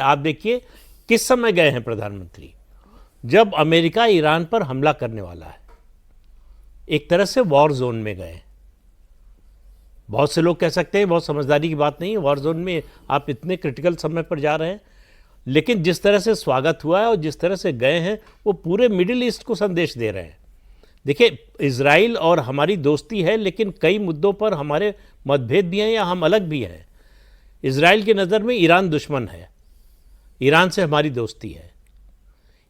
आप देखिए किस समय गए हैं प्रधानमंत्री, जब अमेरिका ईरान पर हमला करने वाला है, एक तरह से वॉर जोन में गए। बहुत से लोग कह सकते हैं बहुत समझदारी की बात नहीं है, वॉर जोन में आप इतने क्रिटिकल समय पर जा रहे हैं, लेकिन जिस तरह से स्वागत हुआ है और जिस तरह से गए हैं वो पूरे मिडिल ईस्ट को संदेश दे रहे हैं। देखिए, इजराइल और हमारी दोस्ती है, लेकिन कई मुद्दों पर हमारे मतभेद भी हैं या हम अलग भी हैं। इजराइल की नज़र में ईरान दुश्मन है, ईरान से हमारी दोस्ती है।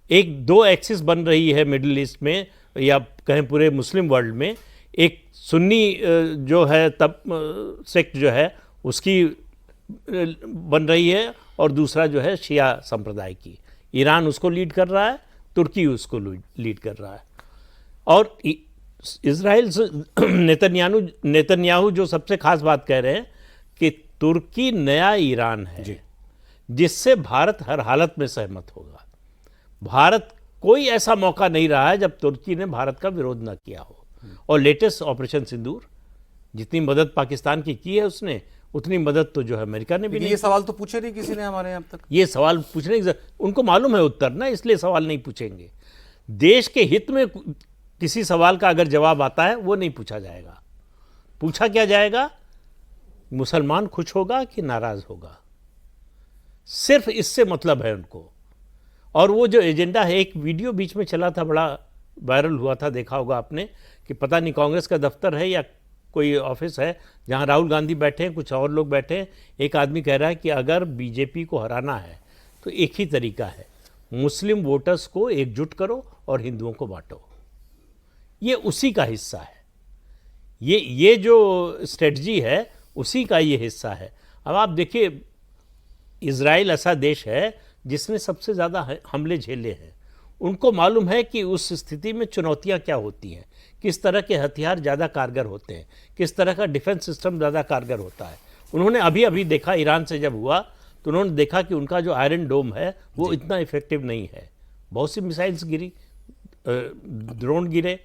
एक दो एक्सिस बन रही है मिडिल ईस्ट में या कहें पूरे मुस्लिम वर्ल्ड में, एक सुन्नी जो है तब सेक्ट जो है उसकी बन रही है और दूसरा जो है शिया संप्रदाय की। ईरान उसको लीड कर रहा है, तुर्की उसको लीड कर रहा है। और इजराइल नेतन्याहू जो सबसे खास बात कह रहे हैं कि तुर्की नया ईरान है जिससे भारत हर हालत में सहमत होगा। भारत कोई ऐसा मौका नहीं रहा है जब तुर्की ने भारत का विरोध न किया हो। और लेटेस्ट ऑपरेशन सिंदूर, जितनी मदद पाकिस्तान की है उसने, उतनी मदद तो जो है अमेरिका ने भी नहीं। ये सवाल तो पूछे नहीं किसी ने हमारे यहाँ तक। ये सवाल पूछने की उनको मालूम है उत्तर ना, इसलिए सवाल नहीं पूछेंगे। देश के हित में किसी सवाल का अगर जवाब आता है वो नहीं पूछा जाएगा। पूछा क्या जाएगा, मुसलमान खुश होगा कि नाराज होगा, सिर्फ इससे मतलब है उनको। और वो जो एजेंडा है, एक वीडियो बीच में चला था, बड़ा वायरल हुआ था, देखा होगा आपने, कि पता नहीं कांग्रेस का दफ्तर है या कोई ऑफिस है जहां राहुल गांधी बैठे हैं, कुछ और लोग बैठे हैं। एक आदमी कह रहा है कि अगर बीजेपी को हराना है तो एक ही तरीका है, मुस्लिम वोटर्स को एकजुट करो और हिंदुओं को बांटो। ये उसी का हिस्सा है, ये जो स्ट्रेटजी है उसी का ये हिस्सा है। अब आप देखिए, इजराइल ऐसा देश है जिसने सबसे ज़्यादा हमले झेले हैं। उनको मालूम है कि उस स्थिति में चुनौतियां क्या होती हैं, किस तरह के हथियार ज़्यादा कारगर होते हैं, किस तरह का डिफेंस सिस्टम ज़्यादा कारगर होता है। उन्होंने अभी देखा, ईरान से जब हुआ तो उन्होंने देखा कि उनका जो आयरन डोम है वो इतना इफेक्टिव नहीं है। बहुत सी मिसाइल्स गिरी, ड्रोन गिरे,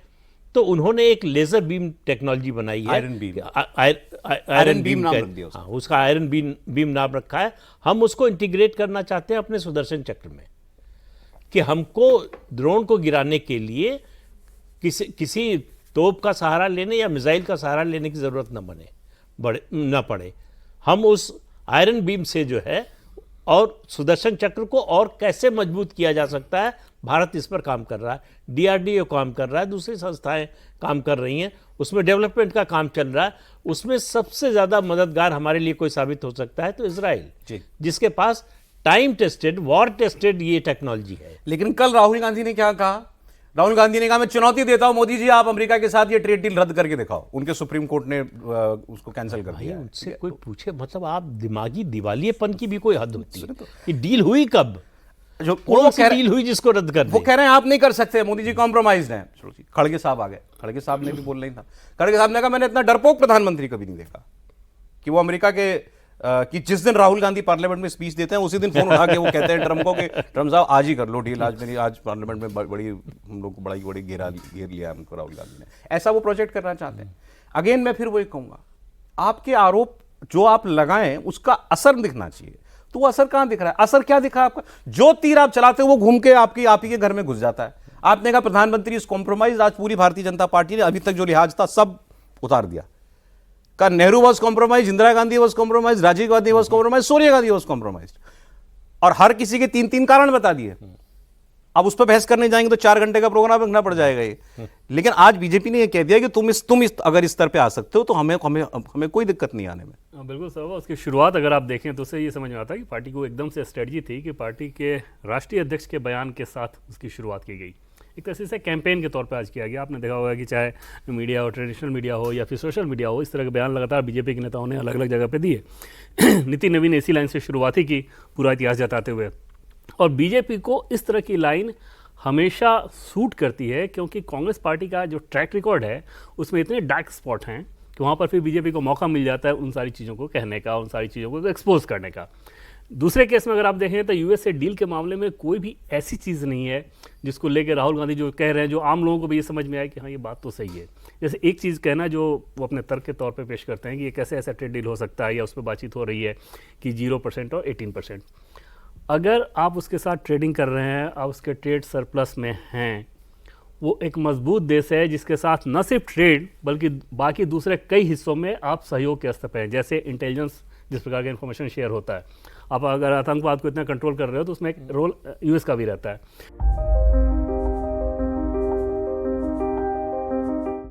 तो उन्होंने एक लेज़र बीम टेक्नोलॉजी बनाई है, आयरन बीम नाम रख दिया उसका। उसका आयरन बीम नाम रखा है। हम उसको इंटीग्रेट करना चाहते हैं अपने सुदर्शन चक्र में, कि हमको ड्रोन को गिराने के लिए किसी तोप का सहारा लेने या मिसाइल का सहारा लेने की ज़रूरत न पड़े। हम उस आयरन बीम से जो है और सुदर्शन चक्र को और कैसे मजबूत किया जा सकता है, भारत इस पर काम कर रहा है। डीआरडीओ काम कर रहा है, दूसरी संस्थाएं काम कर रही हैं, उसमें डेवलपमेंट का काम चल रहा है। उसमें सबसे ज़्यादा मददगार हमारे लिए कोई साबित हो सकता है तो इजराइल, जिसके पास टाइम टेस्टेड, वॉर टेस्टेड ये टेक्नोलॉजी है। लेकिन कल राहुल गांधी ने क्या कहा? राहुल गांधी ने कहा मैं चुनौती देता हूं मोदी जी, आप अमेरिका के साथ ये ट्रेड डील रद्द करके दिखाओ। उनके सुप्रीम कोर्ट ने उसको कैंसिल कर दिया। उनसे कोई पूछे, मतलब आप दिमागी दिवालियेपन की भी कोई हद होती है। ये डील हुई कब, जो कौन सी डील हुई जिसको रद्द कर वो कह रहे हैं आप नहीं कर सकते, मोदी जी कॉम्प्रोमाइज हैं। खड़गे साहब आ गए, खड़गे साहब ने भी बोल नहीं था। खड़गे साहब ने कहा मैंने इतना डरपोक प्रधानमंत्री कभी नहीं देखा कि वो अमेरिका के कि जिस दिन राहुल गांधी पार्लियामेंट में स्पीच देते हैं उसी दिन फोन उठा के वो कहते हैं ट्रम्प को कि ट्रम्प साहब आज ही कर लो डील, आज पार्लियामेंट में बड़ी हम लोग को बड़ी घेर लिया हमको राहुल गांधी ने। ऐसा वो प्रोजेक्ट करना चाहते हैं। अगेन मैं फिर वही कहूंगा, आपके आरोप जो आप लगाएं उसका असर दिखना चाहिए। तो वो असर कहां दिख रहा है? असर क्या दिखा है आपका? जो तीर आप चलाते हो वो घूम के आप ही के घर में घुस जाता है। आपने कहा प्रधानमंत्री इस कॉम्प्रोमाइज, आज पूरी भारतीय जनता पार्टी ने अभी तक जो लिहाज था सब उतार दिया। का Nehru was compromise, Indira Gandhi was compromise, Rajiv Gandhi was compromise, Sonia Gandhi was compromise, और हर किसी के 3-3 कारण बता दिए। अब उस पर बहस करने जाएंगे तो 4 घंटे का प्रोग्राम रखना पड़ जाएगा ये। लेकिन आज बीजेपी ने ये कह दिया कि तुम अगर इस स्तर पे आ सकते हो तो हमें कोई दिक्कत नहीं आने में। बिल्कुल साहब, उसकी शुरुआत अगर आप देखें तो उससे ये समझ में आता है कि पार्टी को एकदम से स्ट्रेटजी थी कि पार्टी के राष्ट्रीय अध्यक्ष के बयान के साथ उसकी शुरुआत की गई। एक तरह से कैंपेन के तौर पे आज किया गया। आपने देखा होगा कि चाहे मीडिया हो, ट्रेडिशनल मीडिया हो या फिर सोशल मीडिया हो, इस तरह के बयान लगातार बीजेपी के नेताओं ने अलग अलग जगह पे दिए। नीति नवीन इसी लाइन से शुरुआत ही की, पूरा इतिहास जताते हुए। और बीजेपी को इस तरह की लाइन हमेशा सूट करती है, क्योंकि कांग्रेस पार्टी का जो ट्रैक रिकॉर्ड है उसमें इतने डार्क स्पॉट हैं कि वहाँ पर फिर बीजेपी को मौका मिल जाता है उन सारी चीज़ों को कहने का, उन सारी चीज़ों को एक्सपोज करने का। दूसरे केस में अगर आप देखें तो यूएस से डील के मामले में कोई भी ऐसी चीज़ नहीं है जिसको लेकर राहुल गांधी जो कह रहे हैं, जो आम लोगों को भी ये समझ में आए कि हाँ ये बात तो सही है। जैसे एक चीज़ कहना जो वो अपने तर्क के तौर पे पेश करते हैं कि ये कैसे ऐसा ट्रेड डील हो सकता है, या उस पर बातचीत हो रही है कि 0% और 18%। अगर आप उसके साथ ट्रेडिंग कर रहे हैं, आप उसके ट्रेड सरप्लस में हैं, वो एक मजबूत देश है जिसके साथ न सिर्फ ट्रेड बल्कि बाकी दूसरे कई हिस्सों में आप सहयोग के स्तर पर हैं, जैसे इंटेलिजेंस, जिस प्रकार का इन्फॉर्मेशन शेयर होता है। आप अगर आतंकवाद को इतना कंट्रोल कर रहे हो तो उसमें एक रोल यूएस का भी रहता है।